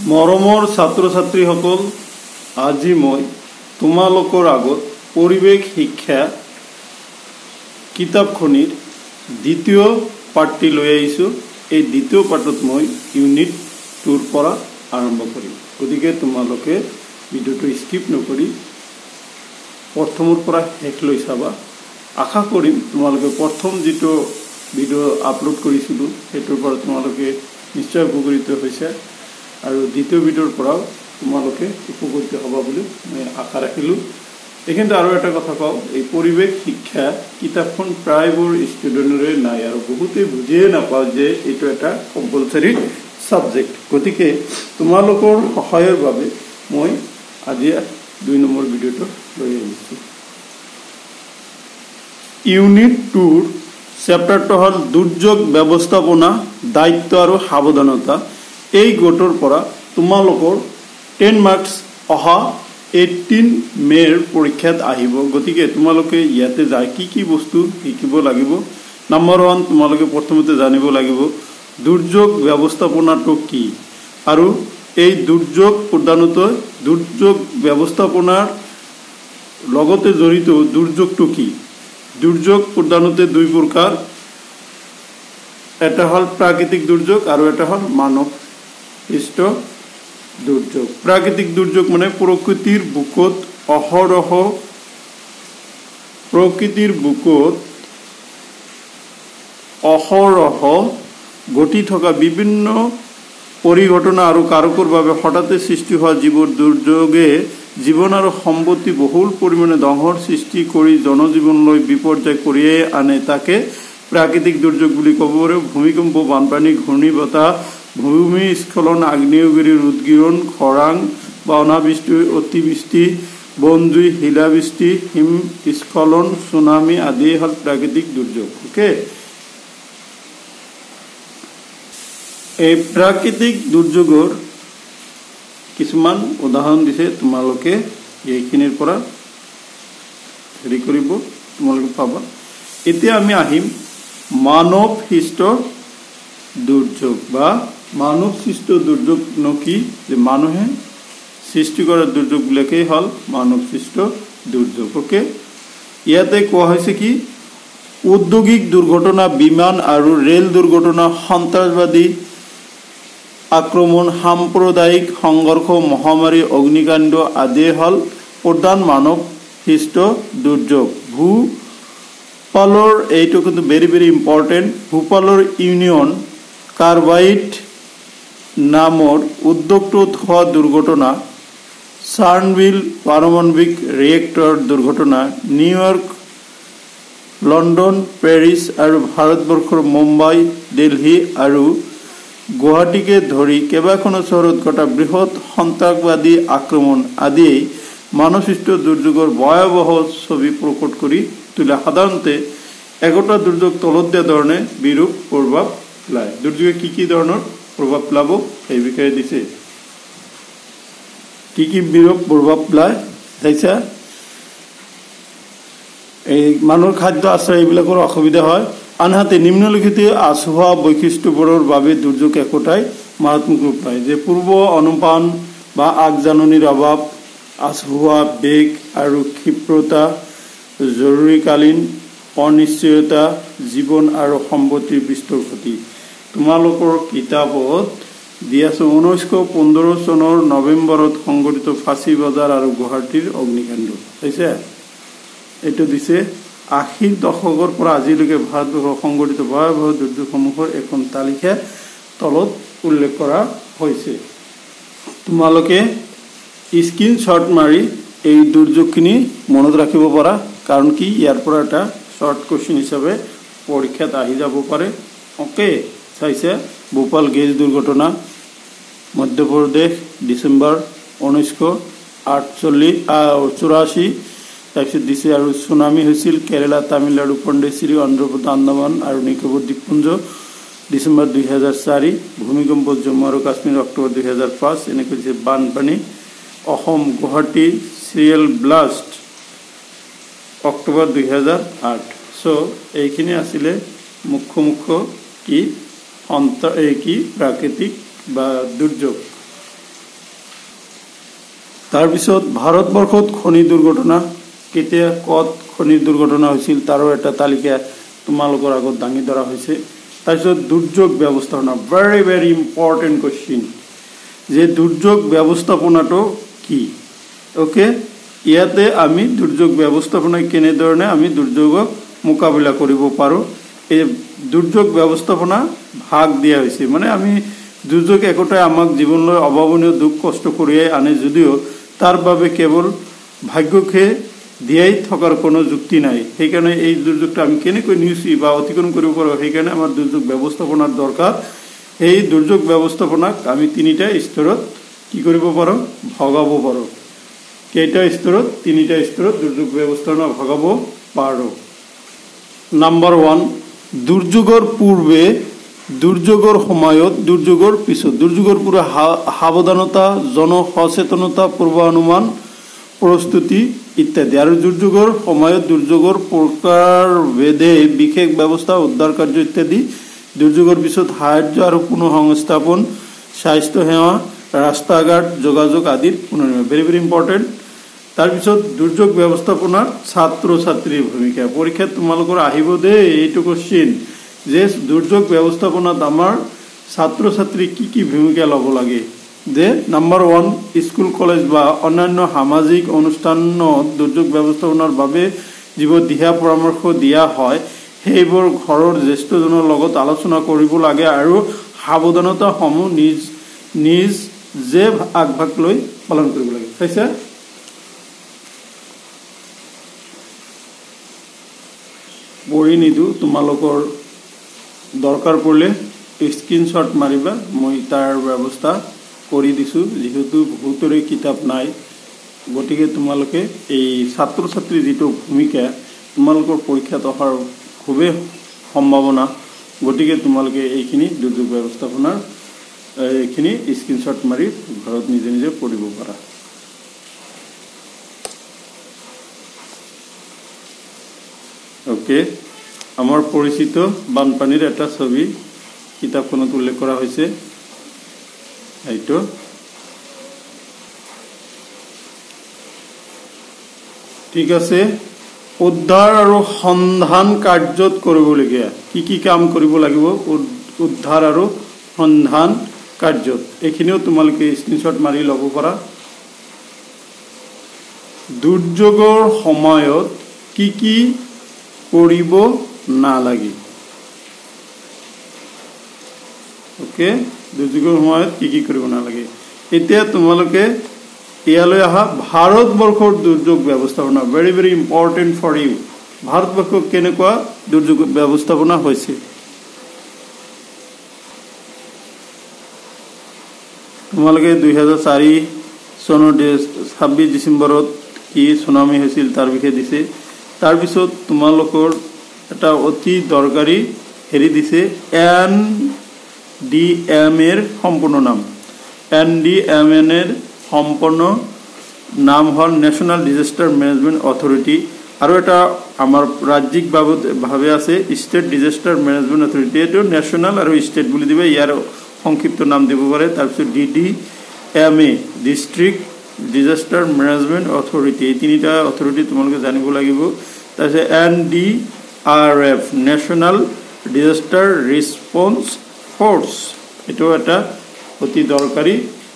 মৰমৰ ছাত্ৰ ছাত্ৰীসকল, আজি মই তোমালোকৰ আগত পৰিৱেশ শিক্ষা কিতাপখনিৰ দ্বিতীয় পাঠটি লৈ আহিছোঁ। এই দ্বিতীয় পাঠত মই ইউনিট 2 পৰা আৰম্ভ কৰিম। গতিকে তোমালোকে ভিডিঅ'টো স্কিপ নকৰি প্ৰথমৰ পৰা শেষলৈ চাবা। আশা কৰিম তোমালোকে প্ৰথম যিটো ভিডিঅ' আপলোড কৰিছিলোঁ সেইটোৰ পৰা তোমালোকে নিশ্চয় উপকৃত হৈছে আৰু দ্বিতীয় ভিডিঅ'ৰ পৰাও তোমালোকে উপকৃত হ'ব বুলি মই আশা ৰাখিলোঁ। এইখিনিতে আৰু এটা কথা কওঁ, এই পৰিৱেশ শিক্ষা কিতাপখন প্ৰায়বোৰ ষ্টুডেণ্টৰে নাই আৰু বহুতেই বুজিয়ে নাপাওঁ যে এইটো এটা কম্পালচাৰী ছাবজেক্ট। গতিকে তোমালোকৰ সহায়ৰ বাবে মই আজি 2 নম্বৰ ভিডিঅ'টো লৈ আহিছোঁ। ইউনিট 2ৰ চেপ্টাৰটো হ'ল দুৰ্যোগ ব্যৱস্থাপনা, দায়িত্ব আৰু সাৱধানতা। এই গোটৰ পৰা তোমালোকৰ 10 মাৰ্কছ অহা 18 মে'ৰ পৰীক্ষাত আহিব। গতিকে তোমালোকে ইয়াতে যায় কি বস্তু শিকিব লাগিব। নম্বৰ 1, তোমালোকে প্ৰথমতে জানিব লাগিব দুৰ্যোগ ব্যৱস্থাপনাটো কি আৰু এই দুৰ্যোগ প্ৰধানতঃ দুৰ্যোগ ব্যৱস্থাপনাৰ লগতে জড়িত দুৰ্যোগটো কি। দুৰ্যোগ প্ৰধানতঃ 2 প্ৰকাৰ, এটা হ'ল প্ৰাকৃতিক দুৰ্যোগ আৰু এটা হ'ল মানৱ সৃষ্ট দুৰ্যোগ। প্ৰাকৃতিক দুৰ্যোগ মানে প্ৰকৃতিৰ বুকুত অহৰহ ঘটি থকা বিভিন্ন পৰিঘটনা আৰু কাৰকৰ বাবে হঠাতে সৃষ্টি হোৱা যিবোৰ দুৰ্যোগে জীৱন আৰু সম্পত্তি বহুল পৰিমাণে ধ্বংসৰ সৃষ্টি কৰি জনজীৱনলৈ বিপৰ্যয় কঢ়িয়াই আনে তাকে প্ৰাকৃতিক দুৰ্যোগ বুলি ক'ব পাৰোঁ। ভূমিকম্প, বানপানী, ঘূৰ্ণীবতাহ, ভূমিস্খলন, আগ্নেয়গিৰিৰ উদগীৰণ, খৰাং বা অনাবৃষ্টি, অতিবৃষ্টি, বনজুই, শিলাবৃষ্টি, হিমস্খলন, চুনামি আদিয়ে হ'ল প্ৰাকৃতিক দুৰ্যোগ। ওকে, এই প্ৰাকৃতিক দুৰ্যোগৰ কিছুমান উদাহৰণ দিছে, তোমালোকে এইখিনিৰ পৰা হেৰি কৰিব, তোমালোকে পাবা। এতিয়া আমি আহিম মানৱ সৃষ্ট দুৰ্যোগ বা মানৱ সৃষ্ট দুৰ্যোগ কি, যে মানুহে সৃষ্টি কৰা দুৰ্যোগবিলাকেই হ'ল মানৱ সৃষ্ট দুৰ্যোগ। ওকে, ইয়াতে কোৱা হৈছে কি ঔদ্যোগিক দুৰ্ঘটনা, বিমান আৰু ৰেল দুৰ্ঘটনা, সন্ত্ৰাসবাদী আক্ৰমণ, সাম্প্ৰদায়িক সংঘৰ্ষ, মহামাৰী, অগ্নিকাণ্ড আদি হ'ল প্ৰধান মানৱ সৃষ্ট দুৰ্যোগ। ভূপালৰ এইটো কিন্তু ভেৰি ইম্পৰ্টেণ্ট। ভূপালৰ ইউনিয়ন কাৰ্বাইড নামৰ উদ্যোগটোত হোৱা দুৰ্ঘটনা, চাৰ্নবিল পাৰমাণৱিক ৰিয়েক্টৰ দুৰ্ঘটনা, নিউয়ৰ্ক, লণ্ডন, পেৰিছ আৰু ভাৰতবৰ্ষৰ মুম্বাই, দিল্লী আৰু গুৱাহাটীকে ধৰি কেইবাখনো চহৰত ঘটা বৃহৎ সন্ত্ৰাসবাদী আক্ৰমণ আদিয়ে মানৱসৃষ্ট দুৰ্যোগৰ ভয়াৱহ ছবি প্ৰকট কৰি তোলে। সাধাৰণতে একোটা দুৰ্যোগ তলত দিয়া ধৰণে বিৰূপ প্ৰভাৱ পেলায়। দুৰ্যোগে কি ধৰণৰ প্ৰভাৱ পেলাব সেই বিষয়ে দিছে। কি বিৰূপ প্ৰভাৱ পেলায় চাইছা? এই মানুহৰ খাদ্য আশ্ৰয় এইবিলাকৰ অসুবিধা হয়। আনহাতে নিম্নলিখিত আচহুৱা বৈশিষ্ট্যবোৰৰ বাবে দুৰ্যোগ একোটাই মাৰাত্মক ৰূপ পায়, যে পূৰ্ব অনুমান বা আগজাননীৰ অভাৱ, আচহুৱা বেগ আৰু ক্ষিপ্ৰতা, জৰুৰীকালীন অনিশ্চয়তা, জীৱন আৰু সম্পত্তিৰ বিস্তৰ ক্ষতি। তোমালোকৰ কিতাপত দি আছে 1915 চনৰ নৱেম্বৰত সংঘটিত ফাঁচী বজাৰ আৰু গুৱাহাটীৰ অগ্নিকাণ্ড। হৈছে এইটো দিছে 80ৰ দশকৰ পৰা আজিলৈকে ভাৰতবৰ্ষত সংঘটিত ভয়াৱহ দুৰ্যোগসমূহৰ এখন তালিকা তলত উল্লেখ কৰা হৈছে। তোমালোকে স্ক্ৰীনশ্বট মাৰি এই দুৰ্যোগখিনি মনত ৰাখিব পাৰা, কাৰণ কি ইয়াৰ পৰা এটা শ্বৰ্ট কুৱেশ্যন হিচাপে পৰীক্ষাত আহি যাব পাৰে। অ'কে, চাইছে ভূপাল গেছ দুৰ্ঘটনা, মধ্যপ্ৰদেশ, ডিচেম্বৰ 1984। তাৰপিছত দিছে আৰু চুনামি হৈছিল কেৰালা, তামিলনাডু, পণ্ডিচেৰী, অন্ধ্ৰপ্ৰদেশ, আন্দামান আৰু নিকোবৰ দ্বীপপুঞ্জ, ডিচেম্বৰ 2004। ভূমিকম্প জম্মু আৰু কাশ্মীৰ, অক্টোবৰ 2005। এনেকৈ দিছে বানপানী অসম, গুৱাহাটী চিৰিয়েল ব্লাষ্ট, অক্টোবৰ 2008। চ' এইখিনি আছিলে মুখ্য কি প্ৰাকৃতিক বা দুৰ্যোগ। তাৰপিছত ভাৰতবৰ্ষত খনি দুৰ্ঘটনা কেতিয়া কত খনি দুৰ্ঘটনা হৈছিল তাৰো এটা তালিকা তোমালোকৰ আগত দাঙি ধৰা হৈছে। তাৰপিছত দুৰ্যোগ ব্যৱস্থাপনা, ভেৰি ভেৰি ইম্পৰ্টেণ্ট কোৱেশ্চন, যে দুৰ্যোগ ব্যৱস্থাপনাটো কি। ওকে, ইয়াতে আমি দুৰ্যোগ ব্যৱস্থাপনা কেনেধৰণে আমি দুৰ্যোগক মোকাবিলা কৰিব পাৰোঁ, এই দুৰ্যোগ ব্যৱস্থাপনা ভাগ দিয়া হৈছে। মানে আমি দুৰ্যোগ একোটাই আমাক জীৱনলৈ অভাৱনীয় দুখ কষ্ট কঢ়িয়াই আনে যদিও তাৰ বাবে কেৱল ভাগ্যকে দিয়াই থকাৰ কোনো যুক্তি নাই। সেইকাৰণে এই দুৰ্যোগটো আমি কেনেকৈ নিউচি বা অতিক্ৰম কৰিব পাৰোঁ, সেইকাৰণে আমাৰ দুৰ্যোগ ব্যৱস্থাপনাৰ দৰকাৰ। এই দুৰ্যোগ ব্যৱস্থাপনাক আমি তিনিটা স্তৰত কি কৰিব পাৰোঁ, ভগাব পাৰোঁ। কেইটা স্তৰত? তিনিটা স্তৰত দুৰ্যোগ ব্যৱস্থাপনা ভগাব পাৰোঁ। নাম্বাৰ 1, দুৰ্যোগৰ পূৰ্বে, দুৰ্যোগৰ সময়ত, দুৰ্যোগৰ পিছত। দুৰ্যোগৰ পূৰ্বে সাৱধানতা, জনসচেতনতা, পূৰ্বানুমান, প্ৰস্তুতি ইত্যাদি। আৰু দুৰ্যোগৰ সময়ত দুৰ্যোগৰ প্ৰকাৰ ভেদে বিশেষ ব্যৱস্থা, উদ্ধাৰ কাৰ্য ইত্যাদি। দুৰ্যোগৰ পিছত সাহায্য আৰু পুনঃসংস্থাপন, স্বাস্থ্য সেৱা, ৰাস্তা ঘাট, যোগাযোগ আদিৰ পুনৰ্নিৰ্মাণ। Very very important. তাৰপিছত দুৰ্যোগ ব্যৱস্থাপনাৰ ছাত্ৰ ছাত্ৰীৰ ভূমিকা। পৰীক্ষাত তোমালোকৰ আহিব দেই এইটো কোৱেশ্চন, যে দুৰ্যোগ ব্যৱস্থাপনাত আমাৰ ছাত্ৰ ছাত্ৰী কি কি ভূমিকা ল'ব লাগে। যে নাম্বাৰ 1, স্কুল কলেজ বা অন্যান্য সামাজিক অনুষ্ঠানত দুৰ্যোগ ব্যৱস্থাপনাৰ বাবে যিবোৰ দিহা পৰামৰ্শ দিয়া হয় সেইবোৰ ঘৰৰ জ্যেষ্ঠজনৰ লগত আলোচনা কৰিব লাগে আৰু সাৱধানতাসমূহ নিজে আগভাগ লৈ পালন কৰিব লাগে। চাইছা? পঢ়ি নিদো, তোমালোকৰ দৰকাৰ পৰিলে স্ক্ৰীনশ্বট মাৰিবা, মই তাৰ ব্যৱস্থা কৰি দিছোঁ। যিহেতু বহুতৰে কিতাপ নাই, গতিকে তোমালোকে এই ছাত্ৰ ছাত্ৰীৰ যিটো ভূমিকা তোমালোকৰ পৰীক্ষাত অহাৰ খুবেই সম্ভাৱনা, গতিকে তোমালোকে এইখিনি দুৰ্যোগ ব্যৱস্থাপনাৰ এইখিনি স্ক্ৰীনশ্বট মাৰি ঘৰত নিজে নিজে পঢ়িব পাৰা। ওকে, আমাৰ পৰিচিত বানপানীৰ এটা ছবি কিতাপখনত উল্লেখ কৰা হৈছে। এইটো ঠিক আছে। উদ্ধাৰ আৰু সন্ধান কাৰ্যত কৰিবলগীয়া কি কি কাম কৰিব লাগিব উদ্ধাৰ আৰু সন্ধান কাৰ্যত, এইখিনিও তোমালোকে স্ক্ৰীনশ্বট মাৰি ল'ব পাৰা। দুৰ্যোগৰ সময়ত কি কি কৰিব নালাগে। ওকে, দুৰ্যোগৰ সময়ত কি কি কৰিব নালাগে। এতিয়া তোমালোকে ইয়ালৈ আহা। ভাৰতবৰ্ষৰ দুৰ্যোগ ব্যৱস্থাপনা, very very important for you. ভাৰতবৰ্ষত কেনেকুৱা দুৰ্যোগ ব্যৱস্থাপনা হৈছে। তোমালোকে 2004 চনৰ 26 ডিচেম্বৰত কি ছুনামি হৈছিল তাৰ বিষয়ে দিছে। তাৰপিছত তোমালোকৰ এটা অতি দৰকাৰী হেৰি দিছে, NDMA সম্পূৰ্ণ নাম। NDMA সম্পূৰ্ণ নাম হ'ল নেশ্যনেল ডিজাষ্টাৰ মেনেজমেণ্ট অথৰিটি, আৰু এটা আমাৰ ৰাজ্যিকভাৱে আছে ষ্টেট ডিজাষ্টাৰ মেনেজমেণ্ট অথৰিটি। এইটো নেশ্যনেল আৰু ষ্টেট বুলি দিব, ইয়াৰ সংক্ষিপ্ত নাম দিব পাৰে। তাৰপিছত DDMA district disaster management authority, এই তিনিটা অথৰিটি তোমালোকে জানিব লাগিব। তাৰপিছত NDRF national disaster response force, এইটো এটা অতি দৰকাৰী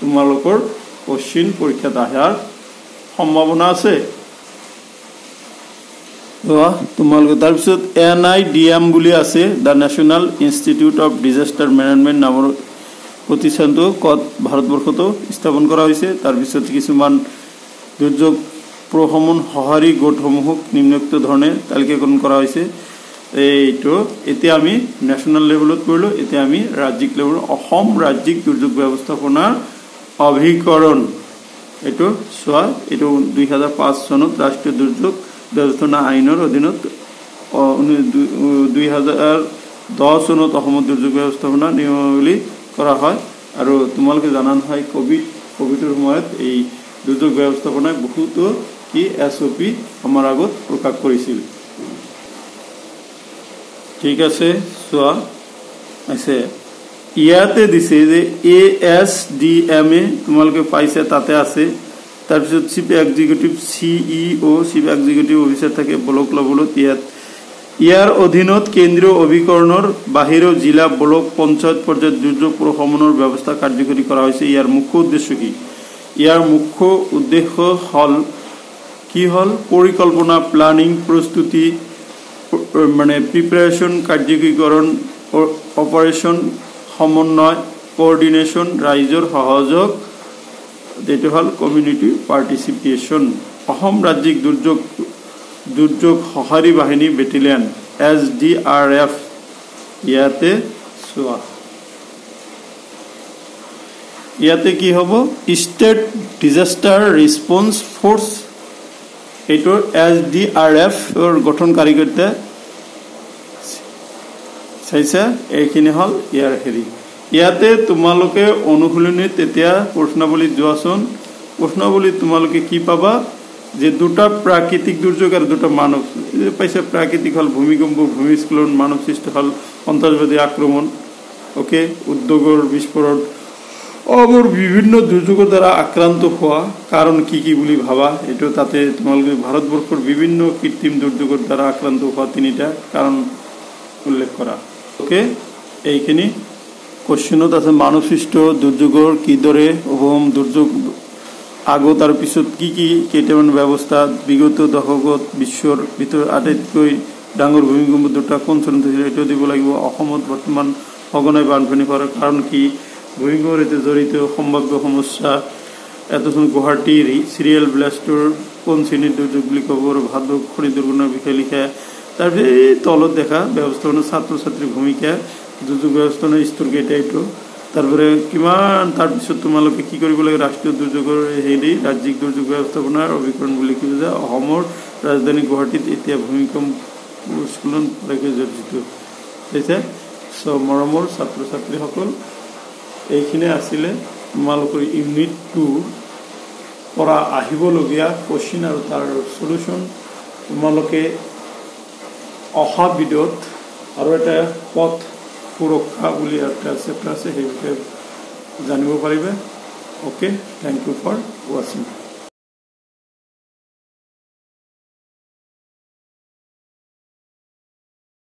তোমালোকৰ কোৱেশ্চন পৰীক্ষাত অহাৰ সম্ভাৱনা আছে। তোমালোকে তাৰপিছত NIDM বুলি আছে, the national institute of disaster management নামৰ প্ৰতিষ্ঠানটো ক'ত ভাৰতবৰ্ষতো স্থাপন কৰা হৈছে। তাৰপিছত কিছুমান দুৰ্যোগ প্ৰশমন সঁহাৰি গোটসমূহক নিম্নোক্ত ধৰণে তালিকাকৰণ কৰা হৈছে। এইটো এতিয়া আমি নেশ্যনেল লেভেলত কৰিলোঁ, এতিয়া আমি ৰাজ্যিক লেভেলত অসম ৰাজ্যিক দুৰ্যোগ ব্যৱস্থাপনাৰ অভিকৰণ এইটো চোৱা। এইটো 2005 চনত ৰাষ্ট্ৰীয় দুৰ্যোগ ব্যৱস্থাপনা আইনৰ অধীনত 2010 চনত অসমত দুৰ্যোগ ব্যৱস্থাপনা নিয়মাৱলী কৰা হয়। আৰু তোমালোকে জানা নহয় কোভিডৰ সময়ত এই দুৰ্যোগ ব্যৱস্থাপনাই বহুতো কি SOP আমাৰ আগত প্ৰকাশ কৰিছিল। ঠিক আছে, চোৱা আছে ইয়াতে দিছে যে ASDMA তোমালোকে পাইছে, তাতে আছে তাৰপিছত chief executive CEO chief executive officer থাকে ব্লক লেভেলত ইয়াৰ অধীনত কেন্দ্ৰীয় অভিকৰণৰ বাহিৰেও জিলা ব্লক পঞ্চায়ত পৰ্যায়ত দুৰ্যোগ প্ৰশমনৰ ব্যৱস্থা কাৰ্যকৰী কৰা হৈছে ইয়াৰ মুখ্য উদ্দেশ্য কি ইয়াৰ মুখ্য উদ্দেশ্য হল পৰিকল্পনা প্ল্যানিং প্ৰস্তুতি মানে প্ৰিপাৰেচন কাৰ্যকৰীকৰণ অপাৰেচন সমন্বয় কোঅৰ্ডিনেশ্যন ৰাইজৰ সহযোগ এইটো হল কমিউনিটি পাৰ্টিচিপেশ্যন অসম ৰাজ্যিক দুৰ্যোগ সঁহাৰি বাহিনী বেটেলিয়ন SDRF ইয়াতে চোৱা ইয়াতে কি হ'ব ষ্টেট ডিজাস্টাৰ ৰেসপন্স ফোৰ্স এইটোৰ SDRF ৰ গঠনকাৰীকৰ্তা চাইছে এইখিনি হল ইয়াৰ হেৰি ইয়াতে তোমালোকে অনুশীলনীত এতিয়া প্ৰশ্নাৱলীত যোৱাচোন প্ৰশ্নাৱলীত তোমালোকে কি পাবা যে দুটা প্ৰাকৃতিক দুৰ্যোগ আৰু দুটা মানৱ পাইছে প্ৰাকৃতিক হল ভূমিকম্প ভূমিস্খলন মানৱ সৃষ্ট হল সন্ত্ৰাসবাদী আক্ৰমণ ওকে উদ্যোগৰ বিস্ফোৰণ অবৰ বিভিন্ন দুৰ্যোগৰ দ্বাৰা আক্ৰান্ত হোৱা কাৰণ কি বুলি ভাবা এটো তাতে তোমালোকে ভাৰতবৰ্ষৰ বিভিন্ন কৃত্ৰিম দুৰ্যোগৰ দ্বাৰা আক্ৰান্ত হোৱা তিনিটা কাৰণ উল্লেখ কৰা ওকে এইখিনি কোশ্চেনত আছে মানৱ সৃষ্ট দুৰ্যোগৰ কিদৰে অৱম দুৰ্যোগ আগত আৰু পিছত কি কেইটামান ব্যৱস্থা বিগত দশকত বিশ্বৰ ভিতৰত আটাইতকৈ ডাঙৰ ভূমিকম্প দুটা কোন চনত হৈছিল এটো দিব লাগিব অসমত বৰ্তমান সঘনাই বানপানী হোৱাৰ কাৰণ কি ভূমিকম্পৰ সৈতে জড়িত সম্ভাৱ্য সমস্যা এতচোন গুৱাহাটীৰ সিৰিয়েল ব্লাষ্টৰ কোন শ্ৰেণীৰ দুৰ্যোগ বুলি ক'ব ভাদক খৰি দুৰ্ঘটনাৰ বিষয়ে লিখা তাৰপিছত এই তলত দেখা ব্যৱস্থাপনা ছাত্ৰ ছাত্ৰীৰ ভূমিকা দুৰ্যোগ ব্যৱস্থাপনা স্তৰ কেইটা এইটো তাৰপৰে কিমান তাৰপিছত তোমালোকে কি কৰিব লাগে ৰাষ্ট্ৰীয় দুৰ্যোগৰ হেৰি ৰাজ্যিক দুৰ্যোগ ব্যৱস্থাপনাৰ অভিকৰণ বুলি কি বুজা অসমৰ ৰাজধানী গুৱাহাটীত এতিয়া ভূমিকম্প স্খলন পৰাকৈ জৰ্জিত হৈছে মৰমৰ ছাত্ৰ ছাত্ৰীসকল এইখিনি আছিলে তোমালোকৰ ইউনিট 2 পৰা আহিবলগীয়া কোশ্চেন আৰু তাৰ সলিউশন তোমালোকে অহা ভিডিঅ'ত আৰু এটা পথ সুৰক্ষা বুলি একটা চেপ্টাৰ আছে সেই বিষয়ে জানিব পাৰিবা okay thank you for watching